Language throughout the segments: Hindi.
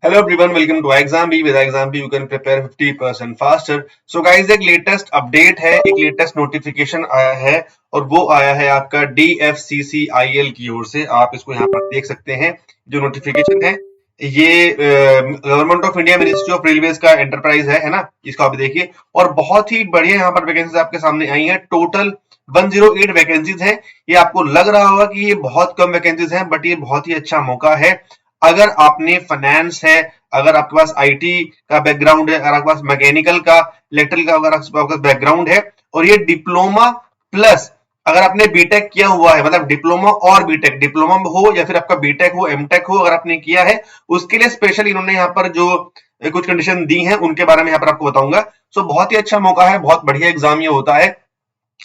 Hello everyone, welcome to Exam B. With Exam B, you can prepare 50% faster. So guys, एक लेटेस्ट अपडेट है, एक लेटेस्ट नोटिफिकेशन आया है और वो आया है आपका DFCCIL की ओर से। आप इसको यहाँ पर देख सकते हैं। जो नोटिफिकेशन है ये government of India ministry of railways का एंटरप्राइज है ना। इसको आप देखिए और बहुत ही बढ़िया यहाँ पर वैकेंसीज आपके सामने आई हैं। टोटल 108 वैकेंसीज हैं। ये आपको लग रहा होगा कि ये बहुत कम वैकेंसीज हैं, बट ये बहुत ही अच्छा मौका है। अगर आपने फाइनेंस है, अगर आपके पास आईटी का बैकग्राउंड है, अगर आपके पास मैकेनिकल का, इलेक्ट्रिकल का अगर आपके पास बैकग्राउंड है और ये डिप्लोमा प्लस अगर आपने बीटेक किया हुआ है, मतलब डिप्लोमा और बीटेक, डिप्लोमा हो या फिर आपका बीटेक हो, एमटेक हो, अगर आपने किया है उसके लिए स्पेशल इन्होंने यहाँ पर जो कुछ कंडीशन दी हैं उनके बारे में यहाँ पर आपको बताऊंगा। सो बहुत ही अच्छा मौका है, बहुत बढ़िया एग्जाम ये होता है।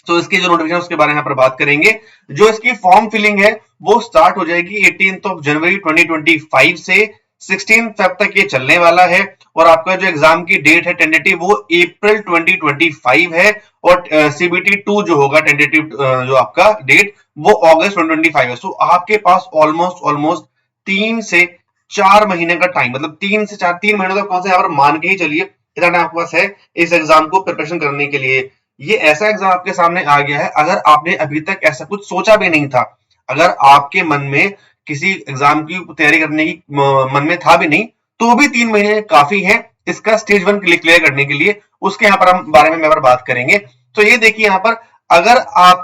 तो इसकी जो नोटिफिकेशन उसके बारे में यहाँ पर बात करेंगे। जो इसकी फॉर्म फिलिंग है वो स्टार्ट हो जाएगी 18 जनवरी 2025 से 16 फेब तक ये चलने वाला है। और आपका जो एग्जाम की डेट है टेंटेटिव वो अप्रैल 2025 है और सीबीटी 2 जो होगा टेंटेटिव जो आपका डेट वो अगस्त 2025 है। सो आपके पास ऑलमोस्ट 3 से 4 महीने का टाइम, मतलब 3 महीने तक कौन सा यहाँ पर मान के ही चलिए इतना आपके पास है इस एग्जाम को प्रिपरेशन करने के लिए। ये ऐसा एग्जाम आपके सामने आ गया है, अगर आपने अभी तक ऐसा कुछ सोचा भी नहीं था, अगर आपके मन में किसी एग्जाम की तैयारी करने की मन में था भी नहीं, तो भी 3 महीने काफी है इसका स्टेज 1 क्लियर करने के लिए। उसके यहाँ पर हम बारे में बात करेंगे। तो ये देखिए यहाँ पर अगर आप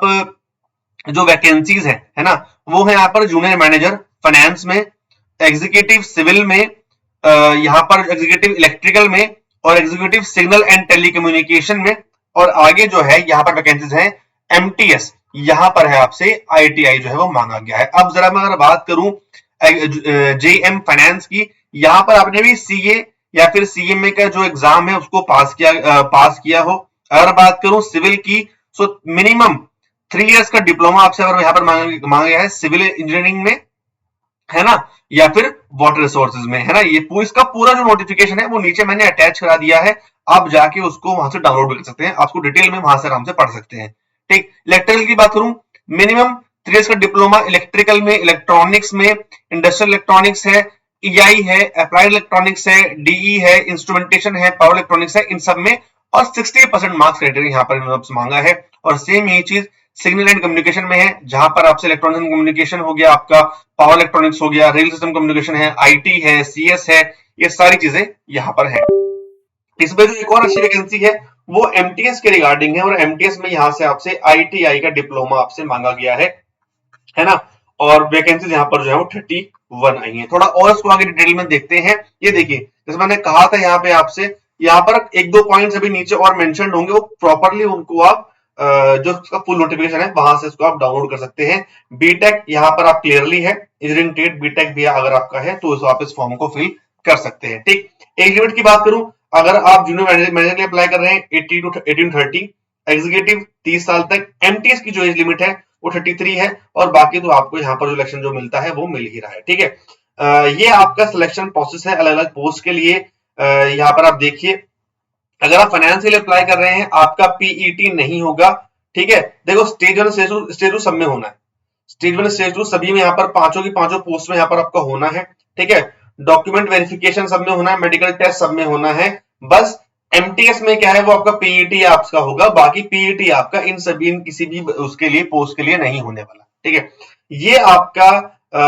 जो वैकेंसीज है ना, वो है यहाँ पर जूनियर मैनेजर फाइनेंस में, एग्जीक्यूटिव सिविल में, यहाँ पर एग्जीक्यूटिव इलेक्ट्रिकल में और एग्जीक्यूटिव सिग्नल एंड टेलीकम्युनिकेशन में। और आगे जो है यहाँ पर वैकेंसीज है एमटीएस, यहाँ पर है आपसे आईटीआई जो है वो मांगा गया है। अब जरा मैं अगर बात करूं जेएम फाइनेंस की, यहाँ पर आपने भी सीए या फिर सीएमए का जो एग्जाम है उसको पास किया हो। अगर बात करूं सिविल की, सो मिनिमम 3 इयर्स का डिप्लोमा आपसे अगर यहाँ पर मांगा गया है सिविल इंजीनियरिंग में, है ना, या फिर वाटर रिसोर्सेज में, है ना। ये इसका पूरा जो नोटिफिकेशन है वो नीचे मैंने अटैच करा दिया है। आप जाके उसको वहां से डाउनलोड भी कर सकते हैं, आपको डिटेल में वहां से आराम से पढ़ सकते हैं। ठीक, इलेक्ट्रिकल की बात करूं, मिनिमम 3 इयर्स का डिप्लोमा इलेक्ट्रिकल में, इलेक्ट्रॉनिक्स में, इंडस्ट्रियल इलेक्ट्रॉनिक्स है, ईआई है, अप्लाइड इलेक्ट्रॉनिक्स है, डीई है, इंस्ट्रूमेंटेशन है, पावर इलेक्ट्रॉनिक्स है, इन सब में। और 60% मार्क्स क्राइटेरिया यहाँ पर मांगा है। और सेम यही चीज सिग्नल एंड कम्युनिकेशन में है, जहां पर आपसे इलेक्ट्रॉनिक्स एंड कम्युनिकेशन हो गया, आपका पावर इलेक्ट्रॉनिक्स हो गया, रेल सिस्टम कम्युनिकेशन है, आईटी है, सीएस है, ये सारी चीजें यहाँ पर है। इसमें जो एक और अच्छी वैकेंसी है वो एमटीएस के रिगार्डिंग है, और एमटीएस में यहाँ से आपसे आईटीआई का डिप्लोमा आपसे मांगा गया है ना। और वैकेंसीज यहाँ पर जो है वो 31 आई है। थोड़ा और इसको आगे डिटेल में देखते हैं। ये देखिए, जैसे मैंने कहा था यहाँ पे आपसे, यहाँ पर एक दो पॉइंट्स अभी नीचे और मेंशन होंगे, वो प्रॉपरली उनको आप जो उसका फुल नोटिफिकेशन है वहां से इसको आप डाउनलोड कर सकते हैं। बीटेक यहाँ पर आप क्लियरली है, इंजीनियरिंग ट्रेड बीटेक भी अगर आपका है तो आप इस फॉर्म को फिल कर सकते हैं। ठीक, एज लिमिट की बात करूं, अगर आप जूनियर मैनेजर के अप्लाई कर रहे हैं 80 to 30, एग्जीक्यूटिव 30 साल तक, एमटीएस की जो एज लिमिट है वो 33 है, और बाकी तो आपको यहाँ पर जो इलेक्शन जो मिलता है वो मिल ही रहा है। ठीक है, ये आपका सिलेक्शन प्रोसेस है अलग अलग पोस्ट के लिए। यहाँ पर आप देखिए, अगर आप फाइनेंस के लिए अप्लाई कर रहे हैं आपका पीईटी नहीं होगा। ठीक है, देखो स्टेज 1 स्टेज 2 सब में होना है। स्टेज 1 स्टेज 2 सभी में यहाँ पर पांचों की पांचों पोस्ट में यहाँ पर आपका होना है। ठीक है, डॉक्यूमेंट वेरिफिकेशन सब में होना है, मेडिकल टेस्ट सब में होना है। बस एमटीएस में क्या है वो आपका पीईटी आपका होगा, बाकी पीईटी आपका इन सभी किसी भी उसके लिए पोस्ट के लिए नहीं होने वाला। ठीक है, ये आपका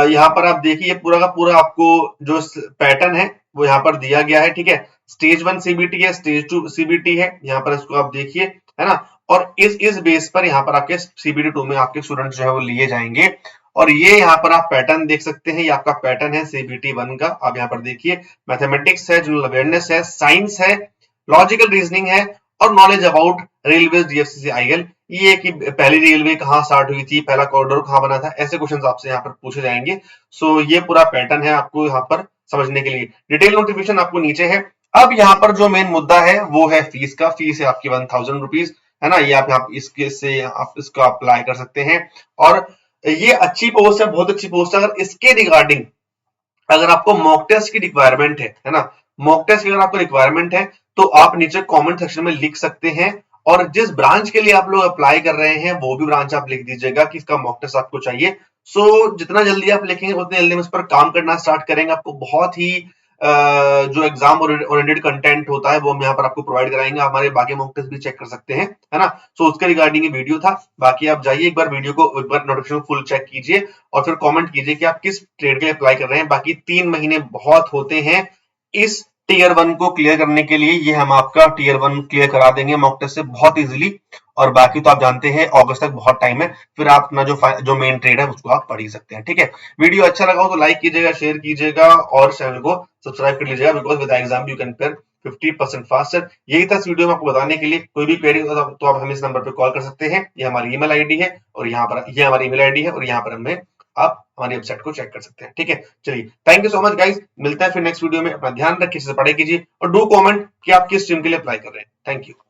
यहाँ पर आप देखिए पूरा का पूरा आपको जो पैटर्न है वो यहाँ पर दिया गया है। ठीक है, स्टेज 1 सीबीटी है, स्टेज 2 सीबीटी है, यहाँ पर इसको आप देखिए, है ना। और इस बेस पर यहाँ पर आपके सीबीटी 2 में आपके स्टूडेंट जो है वो लिए जाएंगे। और ये यहाँ पर आप पैटर्न देख सकते हैं, ये आपका पैटर्न है सीबीटी 1 का। आप यहाँ पर देखिए, मैथमेटिक्स है, जनरल अवेयरनेस है, साइंस है, लॉजिकल रीजनिंग है, और नॉलेज अबाउट रेलवे डीएफसीसीआईएल। ये कि पहली रेलवे कहाँ स्टार्ट हुई थी, पहला कॉरिडोर कहाँ बना था, ऐसे क्वेश्चंस आपसे यहाँ पर पूछे जाएंगे। सो ये पूरा पैटर्न है आपको यहाँ पर समझने के लिए। डिटेल नोटिफिकेशन आपको नीचे है। अब यहाँ पर जो मेन मुद्दा है वो है फीस का। फीस है आपकी 1000 रुपीज, है ना। ये आप इसके से आप इसको अप्लाई कर सकते हैं। और ये अच्छी पोस्ट है, बहुत अच्छी पोस्ट है। अगर इसके रिगार्डिंग अगर आपको मॉक टेस्ट की रिक्वायरमेंट है ना, मॉक टेस्ट की अगर आपको रिक्वायरमेंट है तो आप नीचे कमेंट सेक्शन में लिख सकते हैं। और जिस ब्रांच के लिए आप लोग अप्लाई कर रहे हैं वो भी ब्रांच आप लिख दीजिएगा कि इसका मॉक टेस्ट आपको चाहिए। सो जितना जल्दी आप लिखेंगे उतनी जल्दी हम इस पर काम करना स्टार्ट करेंगे। आपको बहुत ही जो एग्जाम ओरिएंटेड कंटेंट होता है वो हम यहाँ पर आपको प्रोवाइड कराएंगे। हमारे बाकी मॉक टेस्ट भी चेक कर सकते हैं, है ना। सो उसके रिगार्डिंग ये वीडियो था। बाकी आप जाइए एक बार वीडियो को एक बार नोटिफिकेशन फुल चेक कीजिए और फिर कमेंट कीजिए कि आप किस ट्रेड के लिए अप्लाई कर रहे हैं। बाकी 3 महीने बहुत होते हैं इस टीयर 1 को क्लियर करने के लिए। ये हम आपका टीयर 1 क्लियर करा देंगे मॉक टेस्ट से बहुत इजीली। और बाकी तो आप जानते हैं अगस्त तक बहुत टाइम है, फिर आप अपना जो मेन ट्रेड है उसको आप पढ़ ही सकते हैं, ठीक है। वीडियो अच्छा लगा हो तो लाइक कीजिएगा, शेयर कीजिएगा और चैनल को सब्सक्राइब कर लीजिएगा, because with exam you can clear 50% faster. यही था इस वीडियो में आपको बताने के लिए। कोई भी क्वेरी हो तो आप हमें इस नंबर पर कॉल कर सकते हैं। ये हमारी ईमेल आईडी है और यहाँ पर ये हमारी ईमेल आईडी है और यहाँ पर हमें आप हमारी वेबसाइट को चेक कर सकते हैं, ठीक है। चलिए, thank you so much guys, मिलता है फिर नेक्स्ट वीडियो में। अपना ध्यान रखिए, पढ़ाई कीजिए और डू कमेंट कि आप किस स्ट्रीम के लिए अप्लाई कर रहे हैं। Thank you.